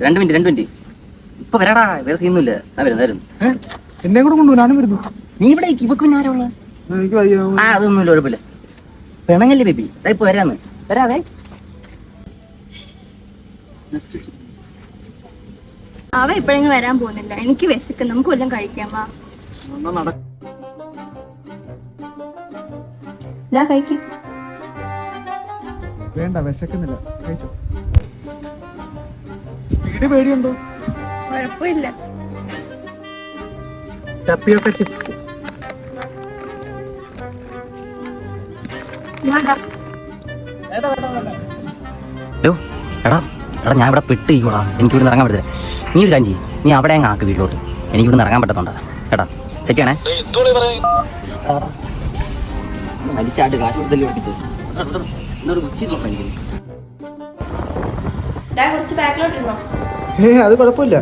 2 minute ഇപ്പൊ വരാടാ, വേറെ സീനൊന്നുമില്ല. വരും. എന്നെ കൂടെ കൊണ്ടുപോ, ഞാനും വരുന്നു. നീ ഇവിടെ ഇവക്ക് പിന്നെ ആരാ? എനിക്ക് വയ്യ. അതൊന്നുമില്ല, കുഴപ്പമില്ല. പിണങ്ങല്ലേ ബേബി, ഇപ്പൊ വരാന്ന്. വരാതെ അവ ഇപ്പോഴെങ്കിലും വരാൻ പോകുന്നില്ല. എനിക്ക് വിശക്കും, നമുക്ക് വല്ലതും കഴിക്കാമ. കഴിക്കും. വേണ്ട, വിശക്കുന്നില്ല, കഴിച്ചോ. സ്പീഡ് പേടിയുണ്ടോ? കുഴപ്പമില്ല. ടപ്പിയൊക്കെ ചിപ്സ്. എടാ ഞാൻ ഇവിടെ പെട്ടിരിക്കൂടാ, എനിക്ക് ഇവിടെ ഇറങ്ങാൻ പറ്റത്തില്ല. നീ ഒരു കാര്യം ചെയ്യ്, നീ അവിടെ അങ്ങ് ആക്ക് വീട്ടിലോട്ട്. എനിക്ക് ഇവിടെ ഇറങ്ങാൻ പറ്റത്തുണ്ടാ കേട്ടാ. സെറ്റ് ചെയ്യണേ. വലിച്ചാട്ട് കാശ് കൊടുത്തല്ലേ പഠിച്ചത്. കുറച്ച് ബാക്കിലോട്ടിരുന്നോ? അത് കുഴപ്പമില്ല.